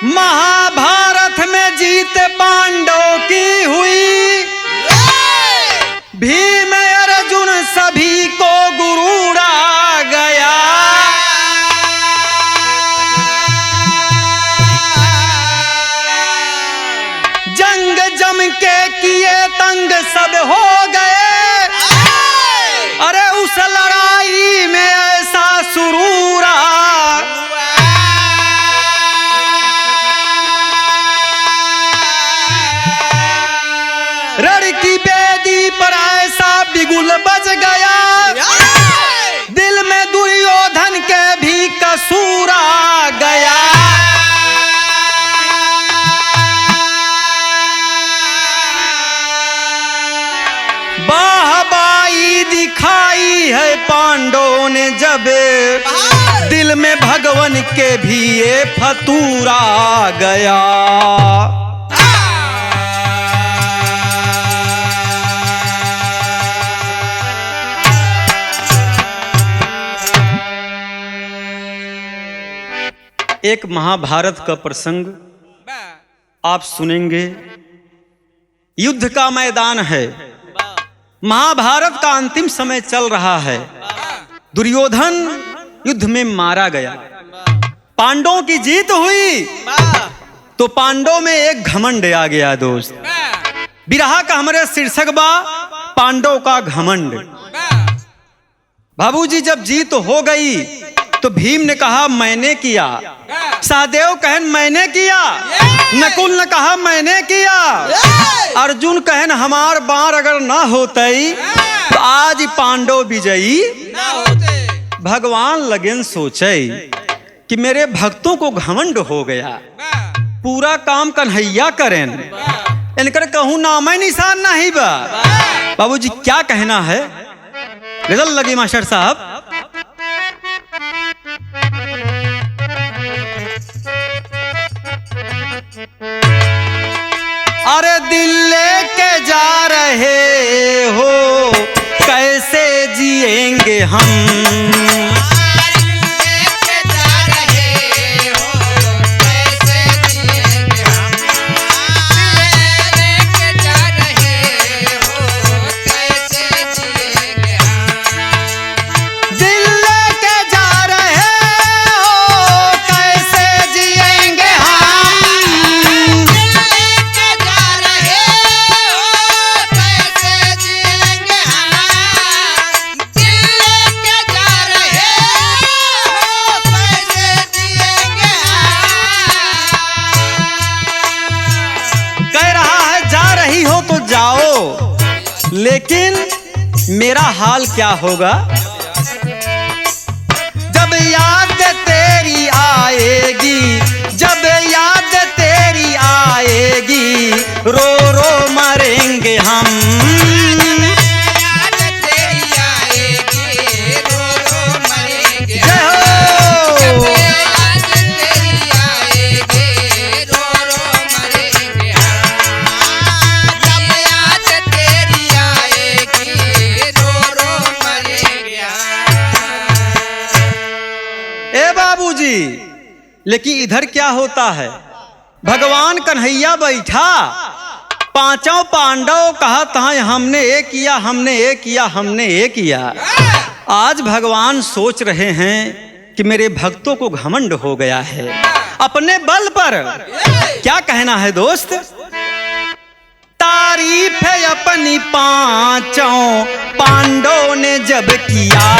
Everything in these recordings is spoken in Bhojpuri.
महाभारत में जीत पांडवों की हुई, भीम अर्जुन सभी को गुरूड़ा गया। जंग जम के किए तंग सब हो गए, अरे उस लड़ाई में ऐसा सुरूर रण की बेदी पर ऐसा बिगुल बज गया, दिल में दुर्योधन के भी कसूर आ गया। बाहबाई दिखाई है पांडवों ने जब, दिल में भगवान के भी ये फतूर आ गया। एक महाभारत का प्रसंग आप सुनेंगे। युद्ध का मैदान है, महाभारत का अंतिम समय चल रहा है। दुर्योधन युद्ध में मारा गया, पांडवों की जीत हुई, तो पांडवों में एक घमंड आ गया। दोस्त, बिरहा का हमारे शीर्षक बा पांडव का घमंड। बाबूजी जब जीत हो गई तो भीम ने कहा मैंने किया, सहदेव कहन मैंने किया, नकुल ने कहा मैंने किया, अर्जुन कहन हमार बार अगर ना होते तो आज पांडव विजयी ना होते। भगवान लगन सोचे कि मेरे भक्तों को घमंड हो गया, पूरा काम कन्हैया करें, इनकर कहूं नाम निशान नहीं बा। बाबूजी क्या कहना है, गजल लगी मास्टर साहब। अरे दिल लेके जा रहे हो कैसे जिएंगे हम, लेकिन मेरा हाल क्या होगा जब याद तेरी आएगी, जब याद तेरी आएगी, रो रो मरेंगे हम। लेकिन इधर क्या होता है, भगवान कन्हैया बैठा, पांचों पांडव कहा था हमने ये किया, हमने ये किया, हमने ये किया। आज भगवान सोच रहे हैं कि मेरे भक्तों को घमंड हो गया है अपने बल पर। क्या कहना है दोस्त, तारीफ है अपनी पांचों पांडवों ने जब किया,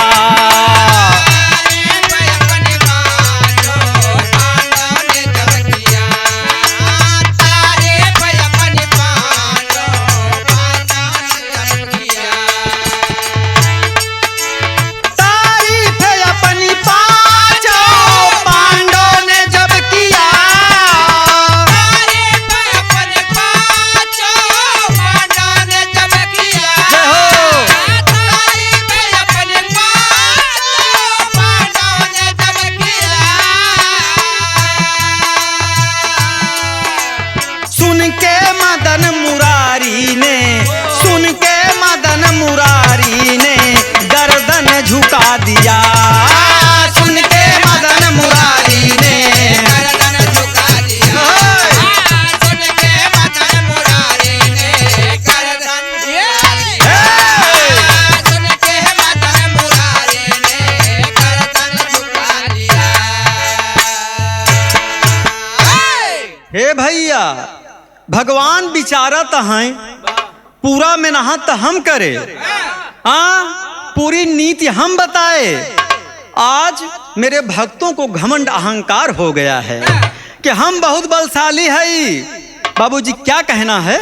हे भैया, भगवान विचारत हैं पूरा मेहनत हम करे, पूरी नीति हम बताए। आज मेरे भक्तों को घमंड अहंकार हो गया है कि हम बहुत बलशाली है। बाबूजी क्या कहना है?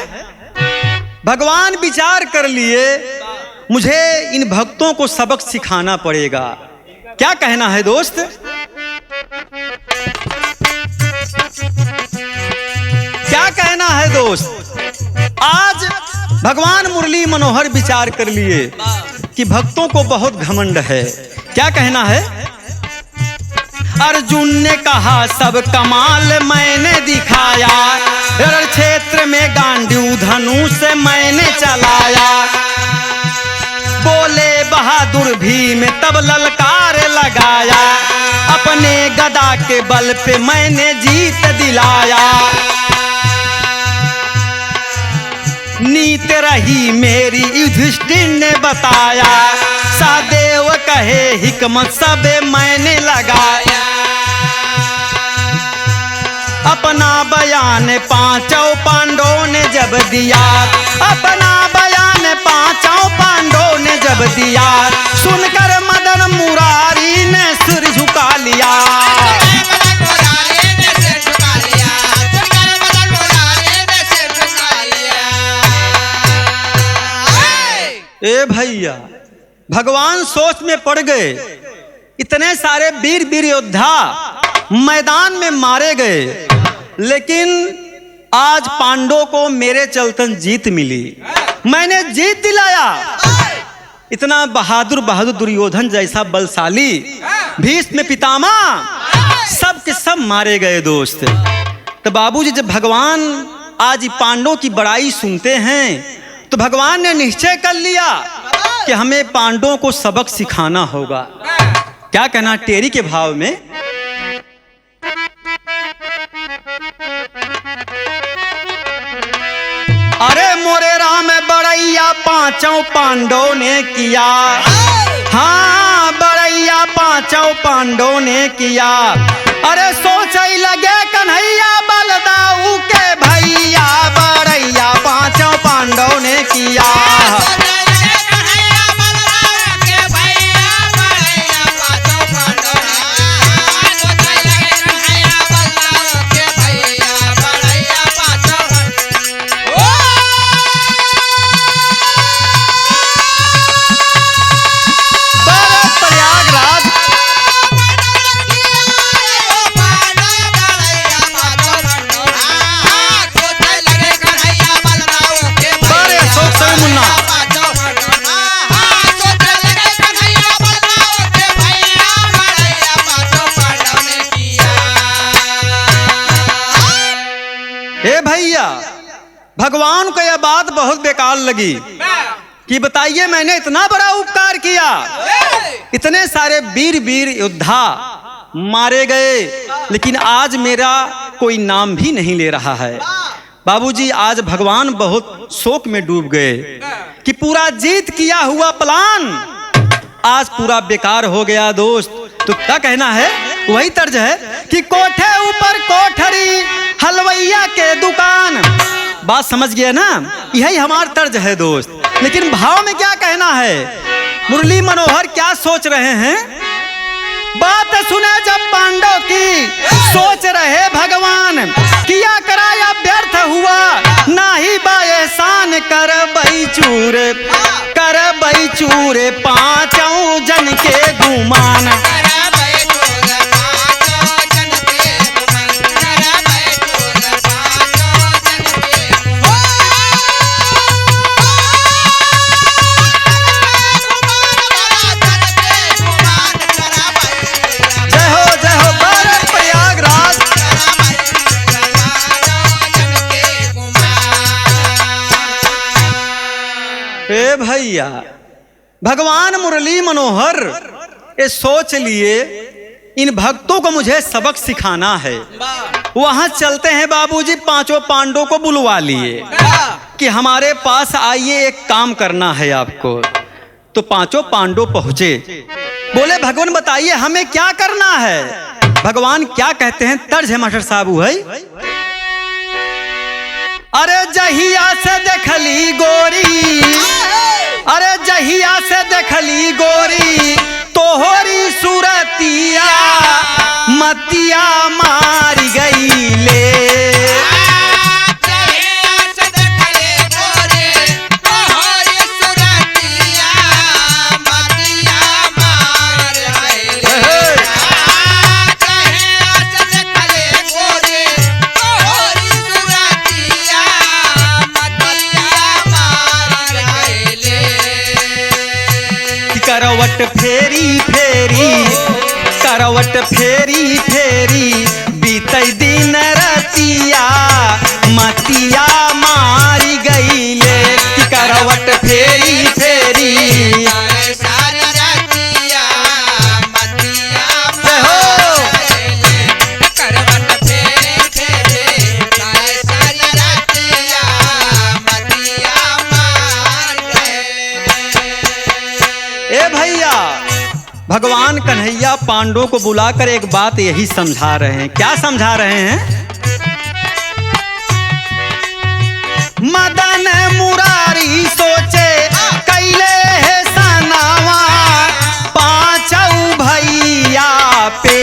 भगवान विचार कर लिए मुझे इन भक्तों को सबक सिखाना पड़ेगा। क्या कहना है दोस्त? क्या कहना है दोस्त? आज भगवान मुरली मनोहर विचार कर लिए कि भक्तों को बहुत घमंड है। क्या कहना है? अर्जुन ने कहा सब कमाल मैंने दिखाया, रण क्षेत्र में गांडीव धनुष मैंने चलाया। बोले बहादुर भीम तब ललकार लगाया, अपने गदा के बल पे मैंने जीत दिलाया। नीत रही मेरी युधिष्ठिर ने बताया, सहदेव कहे हिकमत सब मैंने लगाया। अपना बयान पांचों पांडवों ने जब दिया, अपना बयान पांचों पांडवों ने जब दिया, सुनकर मदन मुरारी ने सिर झुका लिया। ए भैया, भगवान सोच में पड़ गए। इतने सारे वीर वीर योद्धा मैदान में मारे गए, लेकिन आज पांडवों को मेरे चलतन जीत मिली, मैंने जीत दिलाया। इतना बहादुर बहादुर दुर्योधन जैसा बलशाली भीष्म पितामह सब के सब मारे गए दोस्त। तो बाबूजी जब भगवान आज पांडवों की बड़ाई सुनते हैं तो भगवान ने निश्चय कर लिया कि हमें पांडवों को सबक सिखाना होगा। क्या कहना टेरी के भाव में? अरे मोरे राम बड़ैया पांचों पांडवों ने किया, हाँ बड़ैया पांचों पांडवों ने किया। अरे सोच ही लगे कन्हैया बलदाऊ के भैया, बड़ैया पांचों पांडवों ने किया। भगवान को यह बात बहुत बेकार लगी कि बताइए मैंने इतना बड़ा उपकार किया, इतने सारे वीर वीर योद्धा मारे गए, लेकिन आज मेरा कोई नाम भी नहीं ले रहा है। बाबूजी आज भगवान बहुत शोक में डूब गए कि पूरा जीत किया हुआ प्लान आज पूरा बेकार हो गया दोस्त। तो क्या कहना है? वही तर्ज है कि कोठे ऊपर कोठरी हलवैया के दुकान। बात समझ गया ना? यही हमारा तर्ज है दोस्त। लेकिन भाव में क्या कहना है? मुरली मनोहर क्या सोच रहे हैं? बात सुने जब पांडव की सोच रहे भगवान, किया कराया व्यर्थ हुआ नाही बाएसान। कर बई चूर पांचों जन के गुमान। भैया भगवान मुरली मनोहर ये सोच लिए इन भक्तों को मुझे सबक सिखाना है। वहां चलते हैं बाबूजी, पांचों पांडवों को बुलवा लिए कि हमारे पास आइए, एक काम करना है आपको। तो पांचों पांडव पहुंचे, बोले भगवान बताइए हमें क्या करना है। भगवान क्या कहते हैं? तर्ज है मास्टर साहब है अरे जहिया से देखली गोरी, अरे जहिया से देखली गोरी तोहरी सूरतिया मतिया मार गईले। करवट फेरी फेरी, करवट फेरी फेरी बीतई दिन रतिया मतिया मारी गईले। करवट फेरी फेरी भगवान कन्हैया पांडवों को बुलाकर एक बात यही समझा रहे हैं। क्या समझा रहे हैं? मदन मुरारी सोचे कैले है सनावा पांचों भैया पे।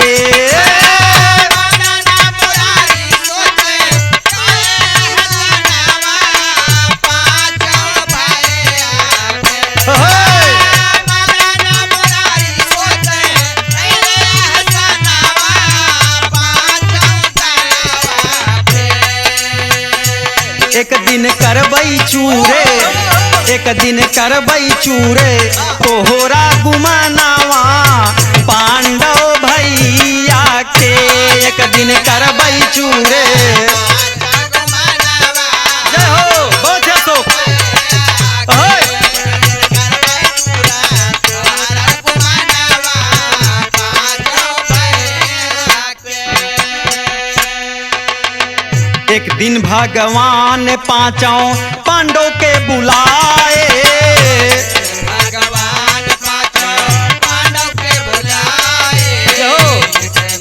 एक दिन करबई चूरे, एक दिन करबई चूरे तोहरा गुमानावा पांडव भैया के। एक दिन करबई चूरे। जय हो, बहुत है शोक। एक दिन भगवान पांचों पांडवों के बुलाए, भगवान पांचों पांडव के बुलाए,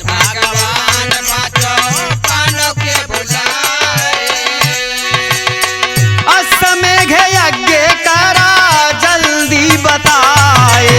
भगवान पांचों पांडव के बुलाए। अश्वमेघ यज्ञ करा जल्दी बताए,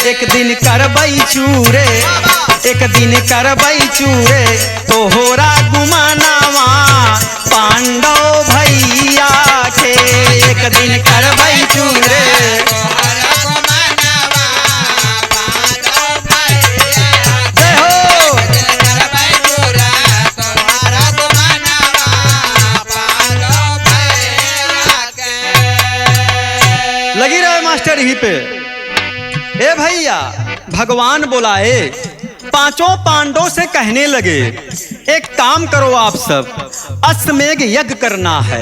एक दिन करबई चूरे, एक दिन करबई चूरे तोहरा गुमानावा पांडव भैया के। एक दिन करबई चूरे लगी रहे मास्टर ही पे। ए भैया, भगवान बुलाए, पांचों पांडवों से कहने लगे एक काम करो आप सब, अश्वमेघ यज्ञ करना है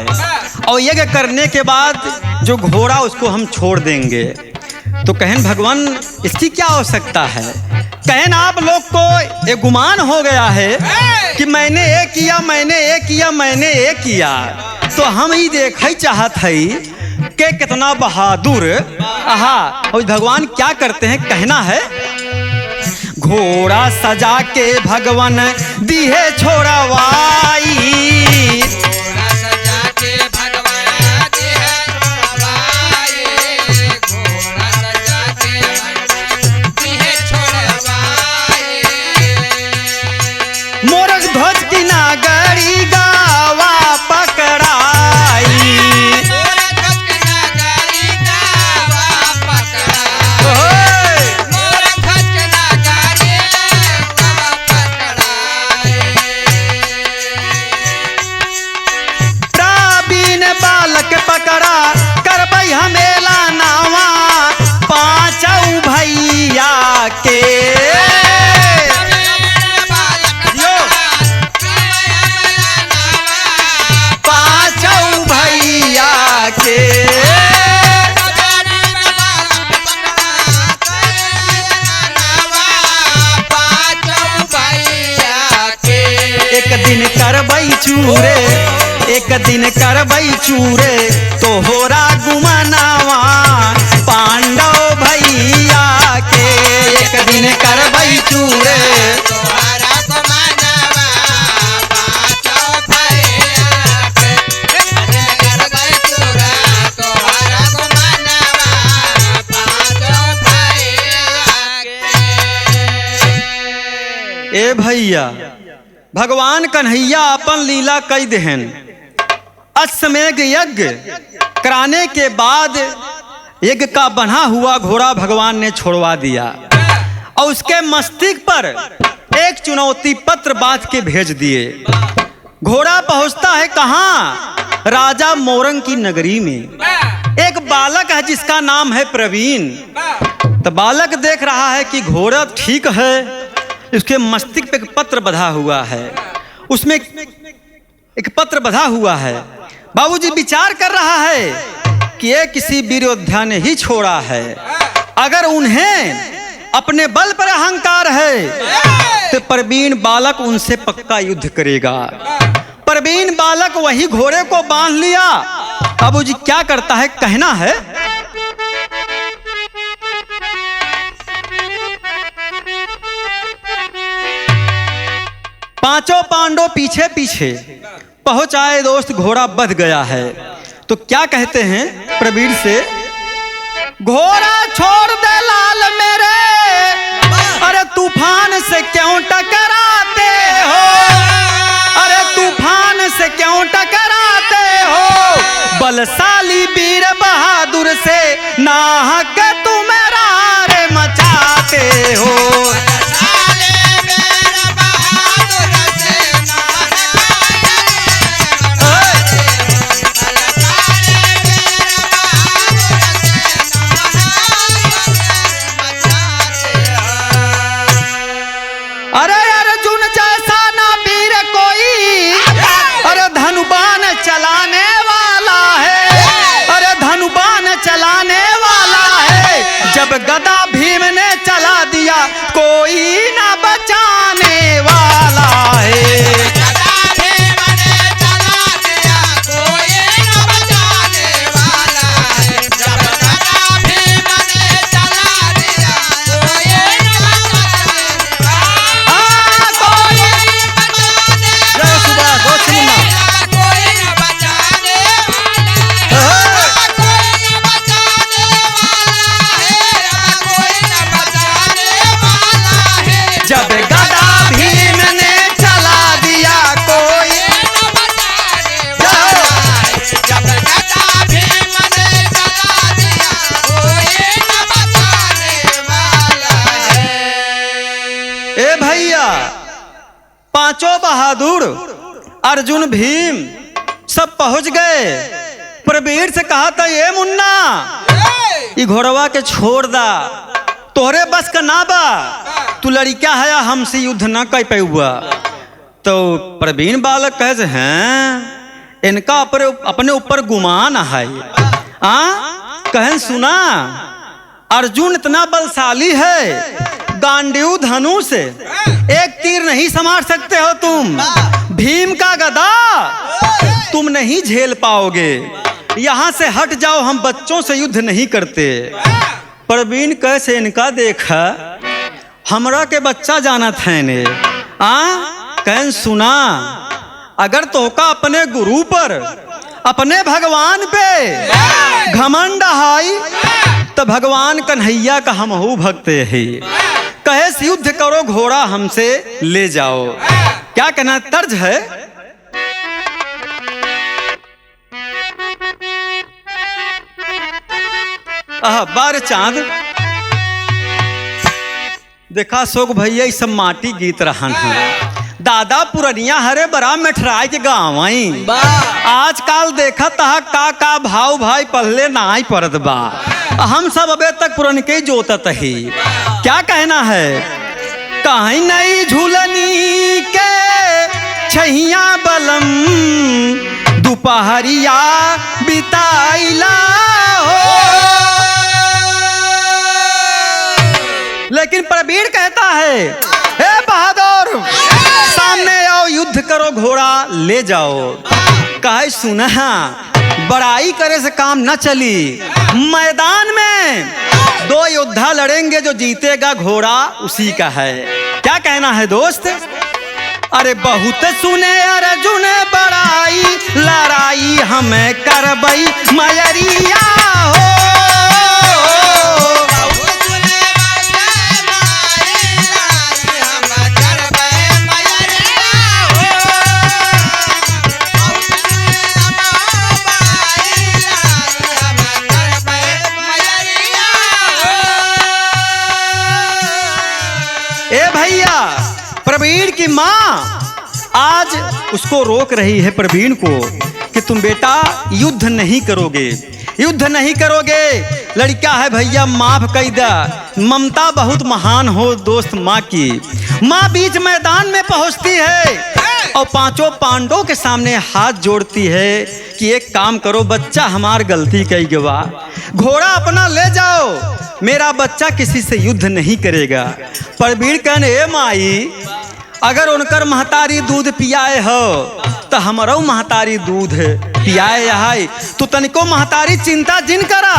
और यज्ञ करने के बाद जो घोड़ा उसको हम छोड़ देंगे। तो कहन भगवान इसकी क्या आवश्यकता है? कहन आप लोग को एक गुमान हो गया है कि मैंने ये किया, मैंने ये किया, मैंने ये किया। तो हम ही देख ही चाहत है के कितना बहादुर। आहा, और भगवान क्या करते हैं? कहना है घोड़ा सजा के भगवान दिहे छोड़वाई, घोड़ा सजा के भगवान दिहे छोड़वाई, घोड़ा सजा के भगवान दिहे छोड़वाई। मोरग ध्वज की नागरी गावा पकड़ाई, बालक पकड़ा करबई हमेला एक दिन करबई चूरे तोहरा गुमानावा पांडव भैया के एक दिन करबई चूरे तोहरा को मानवा पाँचों भैया के करबै चूरा तोहरा को मानवा पाँचों भैया के। ए भैया भगवान कन्हैया अपन लीला कई देहन। अश्वमेध यज्ञ कराने के बाद यज्ञ का बंधा हुआ घोड़ा भगवान ने छोड़वा दिया और उसके मस्तिष्क पर एक चुनौती पत्र बांध के भेज दिए। घोड़ा पहुंचता है कहाँ? राजा मोरंग की नगरी में। एक बालक है जिसका नाम है प्रवीण। तो बालक देख रहा है कि घोड़ा ठीक है, उसके मस्तिष्क पे एक पत्र बंधा हुआ है, उसमें एक पत्र बंधा हुआ है। बाबूजी विचार कर रहा है कि ये किसी वीर योद्धा ने ही छोड़ा है। अगर उन्हें अपने बल पर अहंकार है तो प्रवीण बालक उनसे पक्का युद्ध करेगा। प्रवीण बालक वही घोड़े को बांध लिया। बाबूजी क्या करता है, कहना है पांचों पांडव पीछे पीछे पहुंच आए। दोस्त घोड़ा बध गया है तो क्या कहते हैं प्रवीण से, घोड़ा छोड़ दे लाल मेरे, अरे तूफान से क्यों टकराते हो, अरे तूफान से क्यों टकराते हो, बलशाली वीर बहादुर से नाहक तुम रार मचाते हो। अरे अर्जुन जैसा ना वीर कोई, अरे धनुबान चलाने वाला है, अरे धनुबान चलाने वाला है। जब गदा भीम ने चला दिया कोई ना बचाने वाला है। पांचों बहादुर अर्जुन भीम सब पहुंच गए। प्रवीण से कहा था, ये मुन्ना ये घोड़वा के छोड़ दा, तोहरे बस का ना बा, तू लड़का है हमसे युद्ध ना कर पाऊआ। तो प्रवीण बालक कहे हैं इनका अपने ऊपर गुमान है। कहन सुना अर्जुन इतना बलशाली है, गांडीव धनु से एक तीर नहीं संभाल सकते हो तुम, भीम का गदा तुम नहीं झेल पाओगे, यहाँ से हट जाओ, हम बच्चों से युद्ध नहीं करते। प्रवीण कैसे इनका देखा, हमरा के बच्चा जाना था ने। कहन सुना अगर तोका अपने गुरु पर अपने भगवान पे घमंड हाई तो भगवान कन्हैया का हमहू भक्त है। कहे से युद्ध करो, घोड़ा हमसे ले जाओ। क्या कहना तर्ज है, बार चांद देखा शोक भैया सब माटी गीत रहन है। दादा पुरनिया हरे बड़ा मेठराय के गाँव आजकल देखा तहा का भाव भाई पहले ना ही पड़त बा, हम सब अबे तक पुरन के जोतत ही। क्या कहना है, कहीं नहीं झूलनी के छैया बलम दोपहरिया बिताइला हो। लेकिन प्रवीण कहता है, हे बहादुर सामने आओ, युद्ध करो, घोड़ा ले जाओ। कहे सुना, बड़ाई करे से काम न चली। मैदान में दो योद्धा लड़ेंगे, जो जीतेगा घोड़ा उसी का है। क्या कहना है दोस्त? अरे बहुत सुने अर्जुन बड़ाई, लड़ाई हमें करबई मयरिया हो। ए भैया, प्रवीण की माँ आज उसको रोक रही है, प्रवीण को, कि तुम बेटा युद्ध नहीं करोगे, युद्ध नहीं करोगे। लड़का है भैया, माफ कर दे। ममता बहुत महान हो दोस्त माँ की। माँ बीच मैदान में पहुंचती है और पांचों पांडवों के सामने हाथ जोड़ती है कि एक काम करो, बच्चा हमार गलती कई गवा, घोड़ा अपना ले जाओ, मेरा बच्चा किसी से युद्ध नहीं करेगा। प्रवीण कहने, ए माई, अगर उनकर महतारी दूध पियाए हो तो हमारो महतारी दूध पियाए है, तो तनिको महतारी चिंता जिन करा।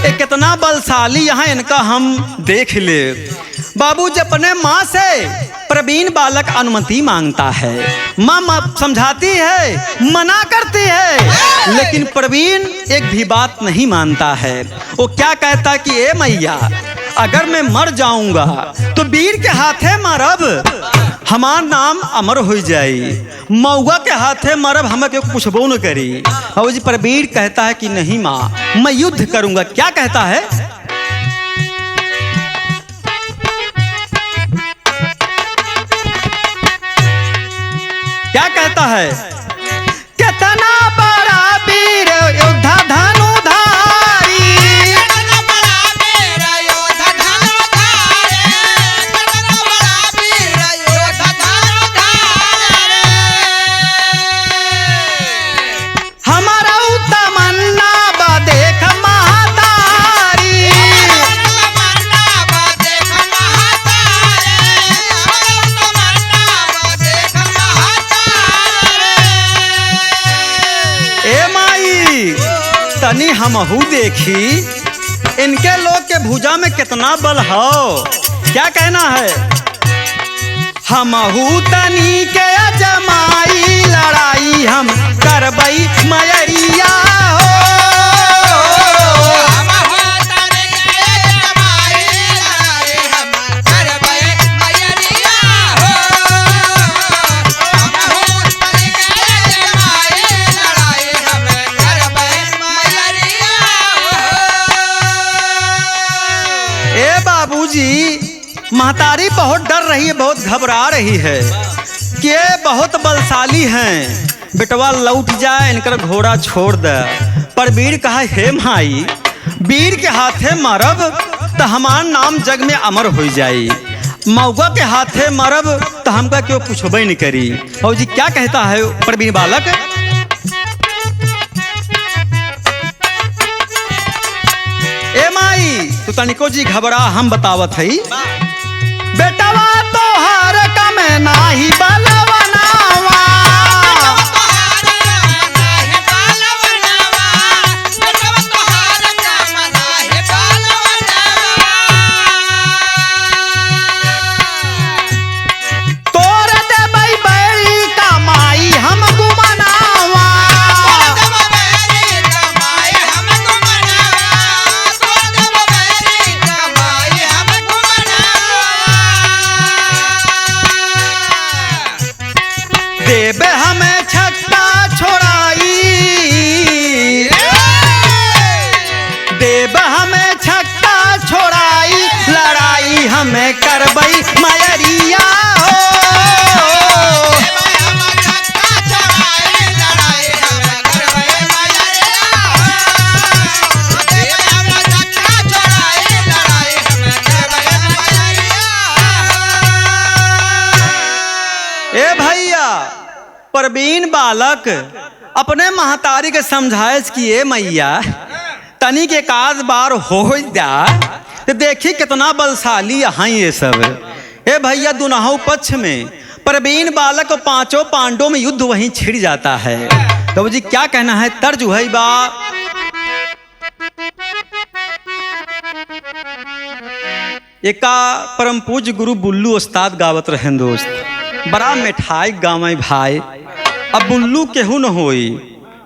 एक कितना बलशाली यहाँ इनका हम देख ले। बाबूजी अपने माँ से प्रवीण बालक अनुमति मांगता है। माँ समझाती है, मना करती है, लेकिन प्रवीण एक भी बात नहीं मानता है। वो क्या कहता कि ए मैया, अगर मैं मर जाऊंगा तो वीर के हाथे मरब, हमार नाम अमर हो जाई। मऊआ के हाथे मरब, हमें क्यों पूछबो न करी। और जी प्रवीण कहता है कि नहीं माँ, मैं युद्ध करूंगा। क्या कहता है? क्या कहता है? कितना बड़ा वीर योद्धा धनुधारी, हमारा तमन्ना बदेख महतारी। ए माई, तनी हमहू देखी, इनके लोग के भुजा में कितना बल हो। क्या कहना है? हमहू तनी के जमाई, लड़ाई हम करबई मयरिया हो। ए बाबूजी, महतारी बहुत डर रही है, बहुत घबरा रही है कि ये बहुत बलशाली हैं, बेटवा लौट जाए, इनकर घोड़ा छोड़ दे। पर वीर कहा, हे माई, वीर के हाथे मरब तो हमार नाम जग में अमर हो जाई, मऊआ के हाथे मरब तो हमका क्यों पूछबे नहीं करी। और जी क्या कहता है प्रवीण बालक? ए माई, तू तनिको जी घबरा, हम बतावत है। बेटवा तोहार कम नाही बलवनावा, तोर देबै बैरी कमाई हम गुमनावा। देबे हमें छक्का छोड़ाई, देबे हमें छक्का छोड़ाई, लड़ाई हमें करबई मयरिया हो। ए भैया, प्रवीण बालक अपने महतारी के समझाए कि ए मैया, तनी के एकाध बार हो जा तो देखी कितना बलशाली यहाँ ये सब। ए भैया, दुनहु पक्ष में प्रवीण बालक और पांचों पांडवों में युद्ध वहीं छिड़ जाता है। तो जी क्या कहना है, तर्ज है बा। एका परम पूज्य गुरु बुल्लू उस्ताद गावत रहे दोस्त, बड़ा मिठाई गावे भाई। अब बुल्लू केहू न होई,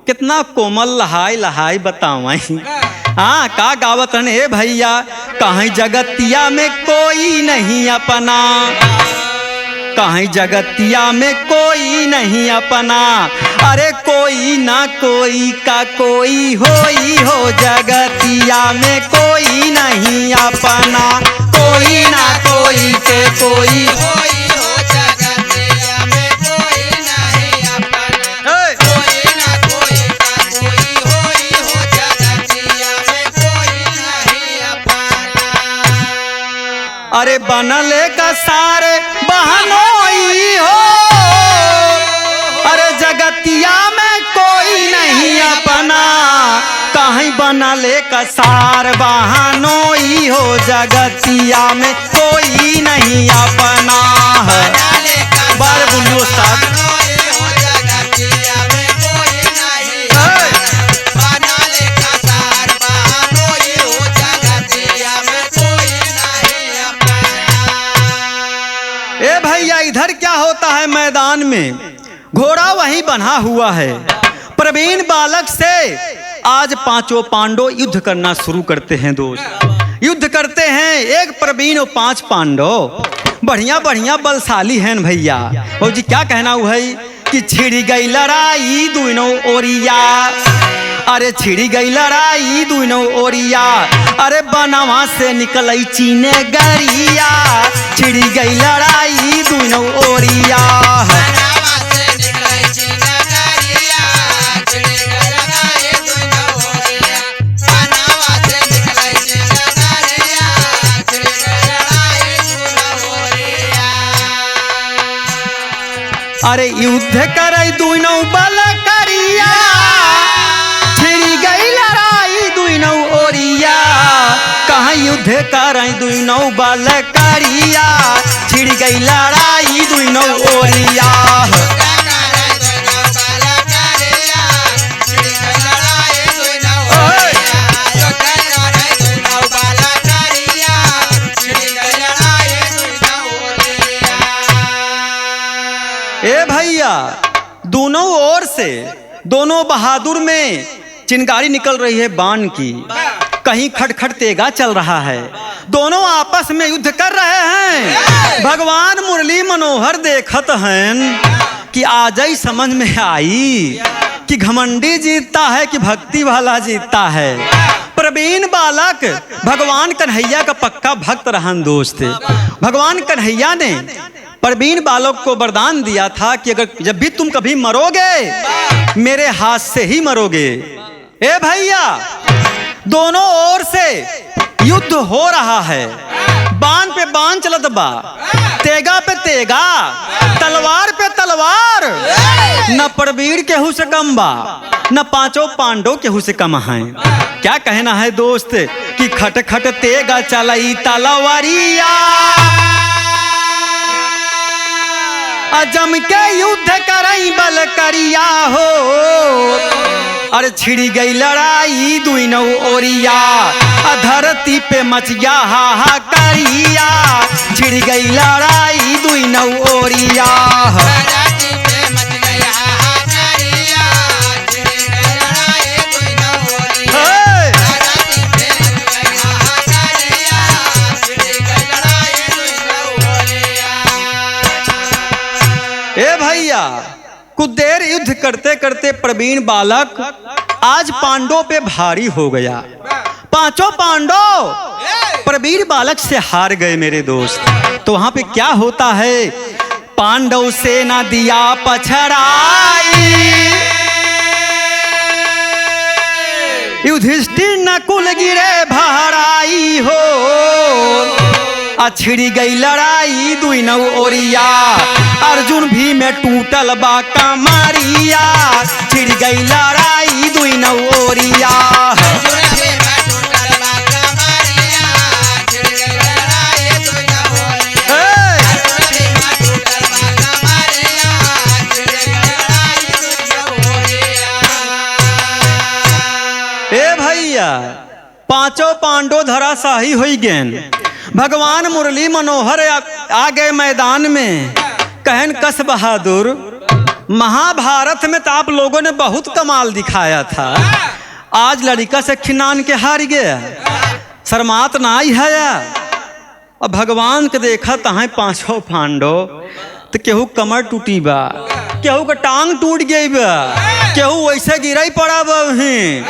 कितना कोमल लहाई लहाई बतावाई। हाँ का गावत रहे, ए भैया कहीं जगतिया में कोई नहीं अपना, कहीं जगतिया में कोई नहीं अपना। अरे कोई ना कोई का कोई होई हो, जगतिया में कोई नहीं अपना, कोई ना कोई के कोई कोई हो जगतिया में कोई नहीं अपना, कोई ना कोई का कोई होई हो जगतिया में कोई नहीं अपना। अरे बनले का सारे बहनोई हो, अरे जगतिया में कोई नहीं अपना, कहीं बनले का सार बहनोई हो, जगतिया में कोई नहीं अपना। बनाले का बार बुल्लू उस्ताद। कोई हो जगतिया में कोई नहीं अपना, बनाले का सार कोई हो जगतिया में कोई नहीं अपना। ए भैया इधर क्या होता है, मैदान में घोड़ा वहीं बंधा हुआ है। प्रवीण बालक से आज पांचों पांडव युद्ध करना शुरू करते हैं दोस्त। युद्ध करते हैं, एक प्रवीण और 5 पांडव बढ़िया बढ़िया बलशाली हैं भैया। और जी क्या कहना हुआ है कि छिड़ी गई लड़ाई दुनों ओरिया, अरे छिड़ी गई लड़ाई दुनों ओरिया, अरे बनवा से निकलई चीने गरिया, छिड़ी गई लड़ाई दुनों ओरिया। बनावा से निकले चीना गरिया, छिड़ी गई लड़ाई दुनों ओरिया, बनावा से निकले चीना गरिया, छिड़ी गई लड़ाई दुनों ओरिया। अरे युद्ध करे दुनों बल करिया, छिड़ी गई लड़ाई दुनों ओरिया, कहाँ युद्ध करे दुनों बल करिया, छिड़ गई लड़ाई दुनों ओरिया। ए भैया दोनों ओर से दोनों बहादुर में चिंगारी निकल रही है बाण की, कहीं खटखट तेगा चल रहा है, दोनों आपस में युद्ध कर रहे हैं। भगवान मुरली मनोहर देखत हैं कि आज ही समझ में आई कि घमंडी जीतता है कि भक्ति वाला जीतता है। प्रवीण बालक भगवान कन्हैया का पक्का भक्त रहन दोस्त। भगवान कन्हैया ने प्रवीण बालक को वरदान दिया था कि अगर जब भी तुम कभी मरोगे मेरे हाथ से ही मरोगे। ए भैया दोनों ओर से युद्ध हो रहा है, बाण पे बाण चलत बा, तेगा पे तेगा, तलवार पे तलवार। न प्रवीण केहू से कम बा, न पांचों पांडव केहू से कम है। क्या कहना है दोस्त कि खट खट तेगा चलई तलवारिया, जम के युद्ध करई बल करिया हो, अरे छिड़ी गई लड़ाई दुनों ओरिया, धरती पे मच गया हाहाकारिया, छिड़ी गई लड़ाई दुनों ओरिया। ए भैया कुछ देर युद्ध करते करते प्रवीण बालक आज पांडव पे भारी हो गया। पांचों पांडव प्रवीण बालक से हार गए मेरे दोस्त। तो वहां पे क्या होता है, पांडव सेना दिया पछड़ाई, युधिष्ठिर नकुल गिरे भराई हो, छिड़ी गई लड़ाई दुनों ओरिया, अर्जुन भी में टूटल बा कमरिया, छिड़ गई लड़ाई दुनों ओरिया। भैया पांचों पांडव धराशाही हुई गए। भगवान मुरली मनोहर आ गए मैदान में। कहन कस बहादुर, महाभारत में तो आप लोगों ने बहुत कमाल दिखाया था, आज लड़का से खिनान के हार गया, शर्मात ना आई है। अब भगवान के देखा तहाँ पांचों पांडव तो केहू कमर टूटी बा, केहू का टांग टूट गई बा, केहू वैसे गिराई पड़ा बही।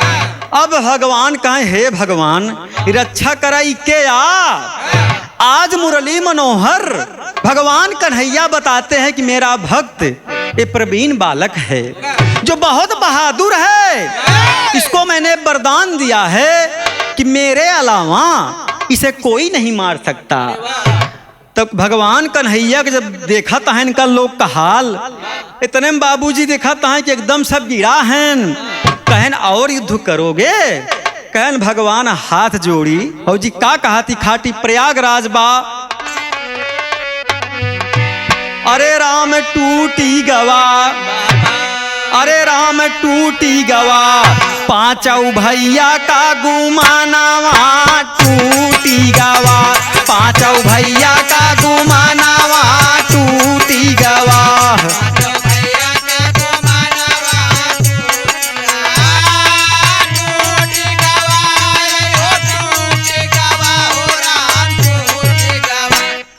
अब भगवान कहे हे भगवान रक्षा कराई के आज मुरली मनोहर भगवान कन्हैया बताते हैं कि मेरा भक्त ये प्रवीण बालक है जो बहुत बहादुर है, इसको मैंने वरदान दिया है कि मेरे अलावा इसे कोई नहीं मार सकता। तब भगवान कन्हैया के जब देखा था इनका लोग का हाल, इतने में बाबूजी देखा था कि एकदम सब गिरा हैं। कहन और युद्ध करोगे? कहन भगवान हाथ जोड़ी और जी का कहा थी खाटी प्रयागराज बा। अरे राम टूटी गवा, अरे राम टूटी गवा, पांचों भैया का गुमानावा टूटी गवा, पांचों भैया का गुमानावा टूटी गवा।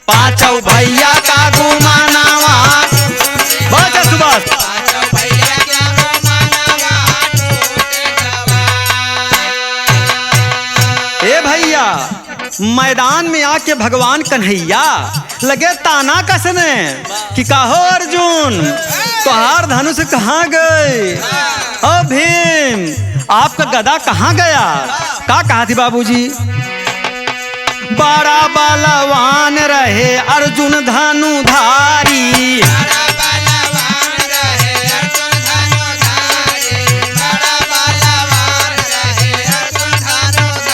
पांचों भैया का गुमानावा बस बस। ए भैया मैदान में आके भगवान कन्हैया लगे ताना कसने कि कहो अर्जुन तुहार धनुष कहाँ गए? ओ भीम आपका गदा कहाँ गया? का कहा थी बाबूजी? बड़ा बलवान रहे अर्जुन धनुधारी, बड़ा बलवान रहे अर्जुन धनुधारी, बड़ा बलवान रहे अर्जुन धनुधारी।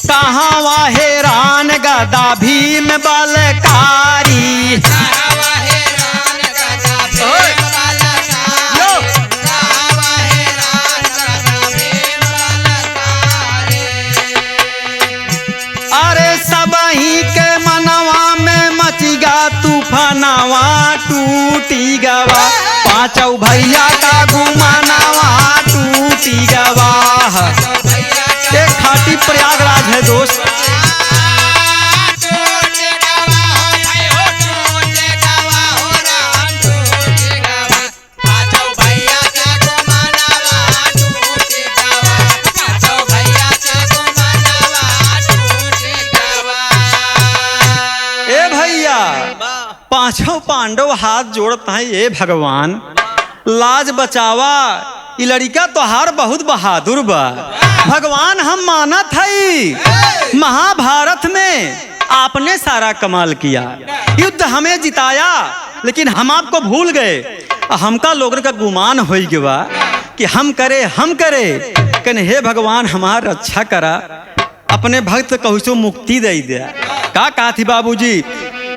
कहाँ वाहेरान गदा भीम बलकारी, कहाँ वाहेरान गदा भीम बलकारी, कहाँ वाहेरान गदा भीम बलकारी। अरे सबही के मनवा में मचिगा तूफानवा टूटी गवा, पांचों भैया का गुमानवा टूटी गवा। एक खाटी प्रयागराज है दोस्त। पांचों पांडव हाथ जोड़ता है, ये भगवान लाज बचावा, ये लड़का तोहार बहुत बहादुर बा। भगवान हम मानत है महाभारत में आपने सारा कमाल किया, युद्ध हमें जिताया, लेकिन हम आपको भूल गए। हमका लोगों का गुमान हो गया कि हम करे कहने हे भगवान हमार रक्षा करा, अपने भक्त कहूँ मुक्ति दे दिया। का कहा थी बाबूजी?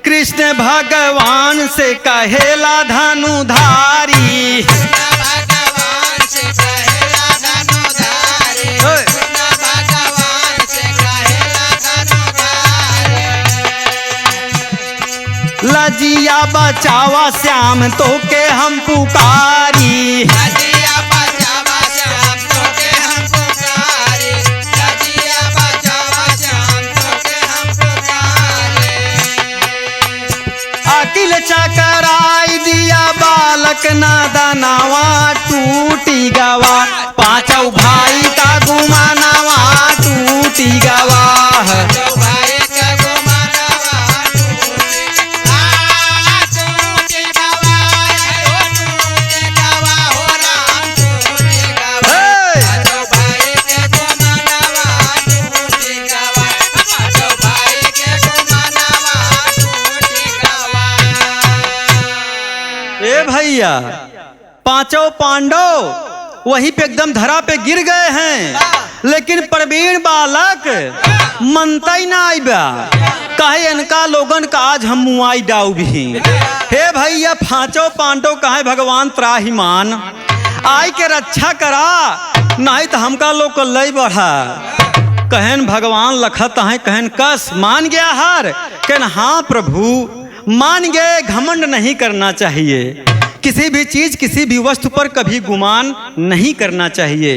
कृष्ण भगवान से कहेला धनुधारी, भगवान से कहेला धनुधारी, भगवान से कहेला धनुधारी। लजिया बचावा श्याम तो के हम पुकारी, लजिया बचावा श्याम तो के हम पुकारी, लजिया बचावा श्याम तो के हम पुकारी। अकिल चकराई दिया बालक नादनावा टूटी गवा, पांचों भाई का गुमानवा टूटी गवा। भैया पांचों पांडव वहीं पे एकदम धरा पे गिर गए हैं, लेकिन प्रवीण बालक मनता ही ना आईबा, कहे इनका लोगन का आज हम मुआई डाउ भी। हे भैया पांचों पांडव कहे भगवान त्राहिमान, आई के रक्षा करा, नहीं तो हमका लोग को लई बढ़ा। कहन भगवान लखत है, कहन कस मान गया हार, कहन हाँ प्रभु मान गए, घमंड नहीं करना चाहिए, किसी भी चीज किसी भी वस्तु पर कभी गुमान नहीं करना चाहिए।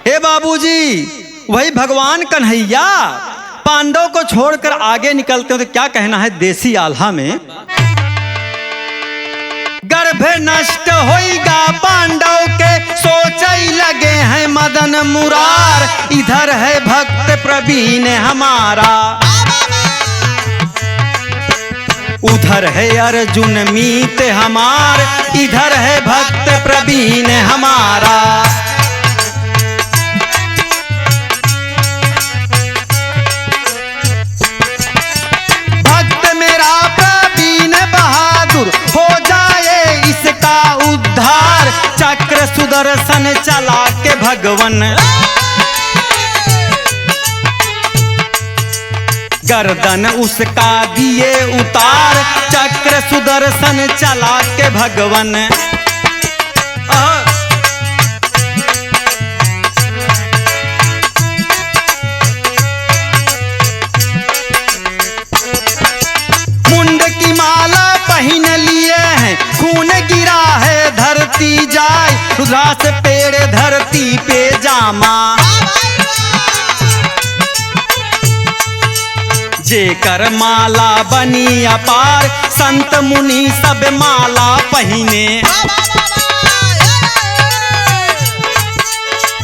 हे बाबूजी, वही भगवान कन्हैया पांडव को छोड़कर आगे निकलते हो तो क्या कहना है देसी आल्हा में, गर्भ नष्ट होइगा पांडव के सोचई लगे हैं मदन मुरार, इधर है भक्त प्रवीण हमारा, उधर है अर्जुन मीत हमार, इधर है भक्त प्रवीण हमारा। भक्त मेरा प्रवीण बहादुर हो जाए इसका उद्धार, चक्र सुदर्शन चला के भगवन गर्दन उसका दिए उतार, चक्र सुदर्शन चला के भगवन। मुंड की माला पहन लिए हैं, खून गिरा है धरती जाए, रुद्राक्ष पेड़ धरती पे जामा, जेकर माला बनी अपार, संत मुनि सब माला पहिने,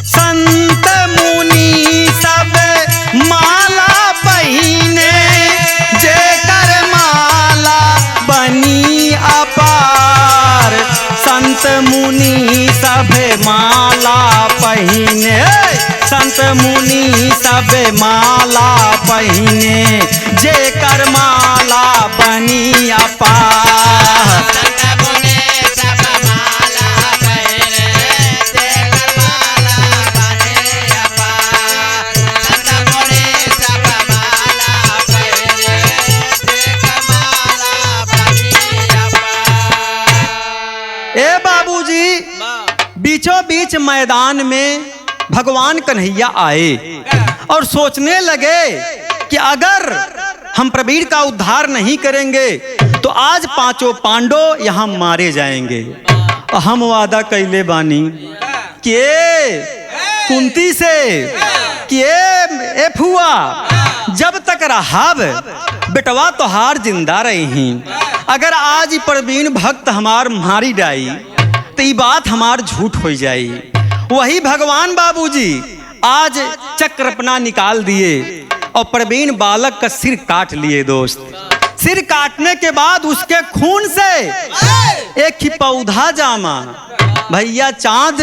संत मुनि सब माला पहिने, जेकर माला बनी अपार, संत मुनि सब माला पहिने, संत मुनि सब माला पहिने, जेकर माला बनी अपार। संत मुनि सब माला पहिने, जेकर माला बनी अपार, संत मुनि सब माला पहिने, जेकर माला बनी अपार। ए बाबूजी, बीचों बीच मैदान में भगवान कन्हैया आए और सोचने लगे कि अगर हम प्रवीण का उद्धार नहीं करेंगे तो आज पांचों पांडव यहाँ मारे जाएंगे। और हम वादा कैले बानी कि कुंती से कि ए फुआ, जब तक रहाब बेटवा तोहार जिंदा रही, अगर आज प्रवीण भक्त हमार मारी डाई तो ये बात हमार झूठ हो जाई। वही भगवान बाबूजी आज चक्र अपना निकाल दिए और प्रवीण बालक का सिर काट लिए। दोस्त, सिर काटने के बाद उसके खून से एक ही पौधा जामा भैया चांद,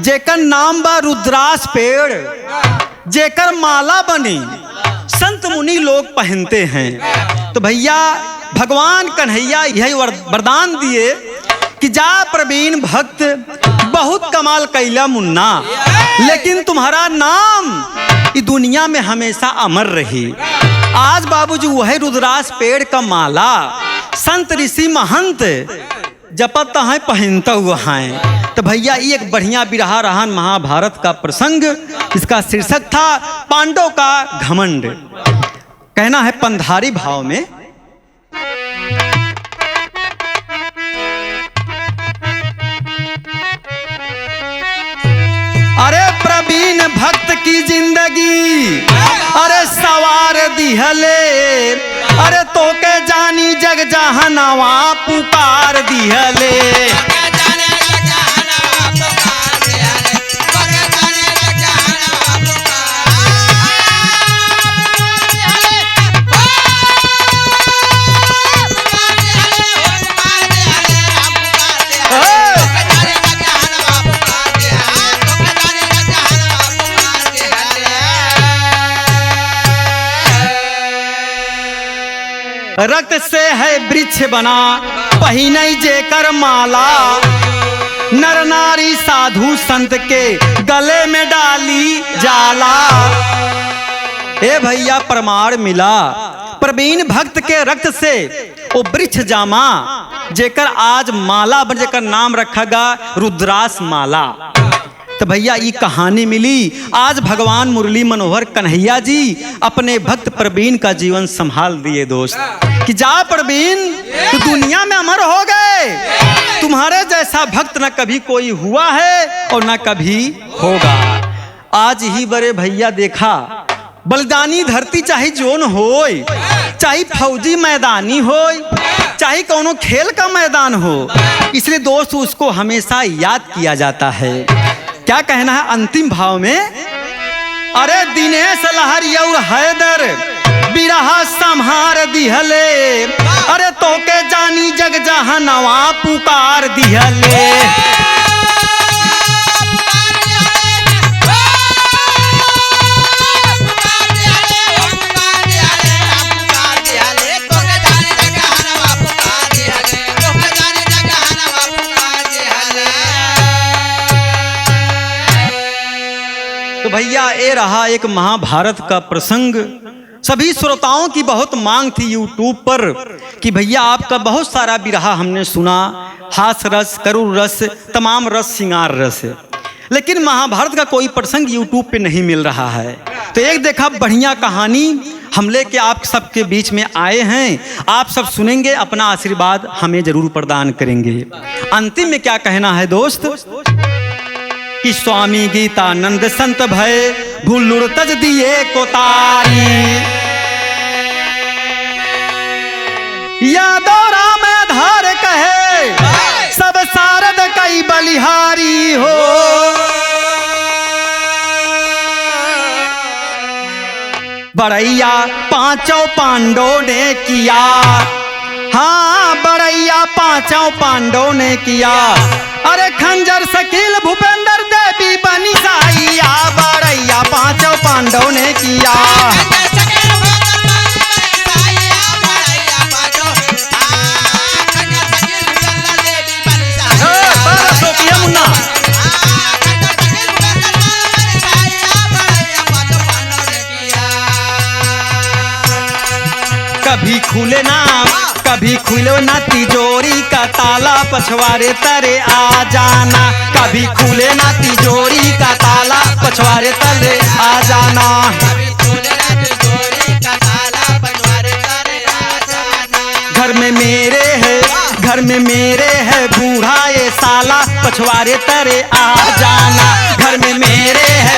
जेकर नाम बा रुद्राक्ष पेड़, जेकर माला बनी संत मुनि लोग पहनते हैं। तो भैया भगवान कन्हैया यही वरदान दिए कि जा प्रवीण भक्त, बहुत कमाल कैला मुन्ना, लेकिन तुम्हारा नाम इस दुनिया में हमेशा अमर रही। आज बाबूजी वही रुद्राक्ष पेड़ का माला संत ऋषि महंत जपत है, पहनता हुआ है। तो भैया ये एक बढ़िया बिरहा रहा महाभारत का प्रसंग, इसका शीर्षक था पांडव का घमंड। कहना है पंधारी भाव में, अरे प्रवीण भक्त की जिंदगी अरे सवार दिहले, अरे तो के जानी जग जहानवा पुकार दिहले। रक्त से है वृक्ष बना पहिनई जेकर माला, नर नारी साधु संत के गले में डाली जाला। ए भैया प्रमाण मिला प्रवीण भक्त के रक्त से वो वृक्ष जामा जेकर आज माला बन जेकर नाम रखा रुद्रास माला। तो भैया ये कहानी मिली आज भगवान मुरली मनोहर कन्हैया जी अपने भक्त प्रवीण का जीवन संभाल दिए दोस्त कि जा प्रवीण तू दुनिया में अमर हो गए। तुम्हारे जैसा भक्त न कभी कोई हुआ है और न कभी होगा। आज ही बड़े भैया देखा बलिदानी धरती चाहे जोन होय, चाहे फौजी मैदानी होय, चाहे कोनो खेल का मैदान हो, इसलिए दोस्त उसको हमेशा याद किया जाता है। क्या कहना है अंतिम भाव में? अरे दिनेश लहरिया हैदर बिरहा संहार दिहले, अरे तो के जानी जग जहानवा पुकार दिहले। तो भैया ये रहा एक महाभारत का प्रसंग। सभी श्रोताओं की बहुत मांग थी यूट्यूब पर कि भैया आपका बहुत सारा बिरहा हमने सुना, हास रस, करुण रस, तमाम रस, श्रृंगार रस, लेकिन महाभारत का कोई प्रसंग यूट्यूब पे नहीं मिल रहा है। तो एक देखा बढ़िया कहानी हम लेके आप सबके बीच में आए हैं, आप सब सुनेंगे, अपना आशीर्वाद हमें जरूर प्रदान करेंगे। अंतिम में क्या कहना है दोस्त कि स्वामी गीतानंद संत भय भूलुर तज दिए कोतारी, यादव राम धार कहे सब सारद कई बलिहारी हो। बड़ैया पांचों पांडवों ने किया, हाँ बड़ैया पांचों पांडवों ने किया, अरे खंजर शकील भूपेंद्र देवी बनी साइया, बड़ैया पांचों पांडवों ने किया। कभी खुले ना तिजोरी का ताला, पछवारे तरे आ जाना, कभी खुले ना तिजोरी का ताला, पछवारे तरे आ जाना। घर में मेरे है बूढ़ा ये साला, पछवारे तरे आ जाना, घर में मेरे है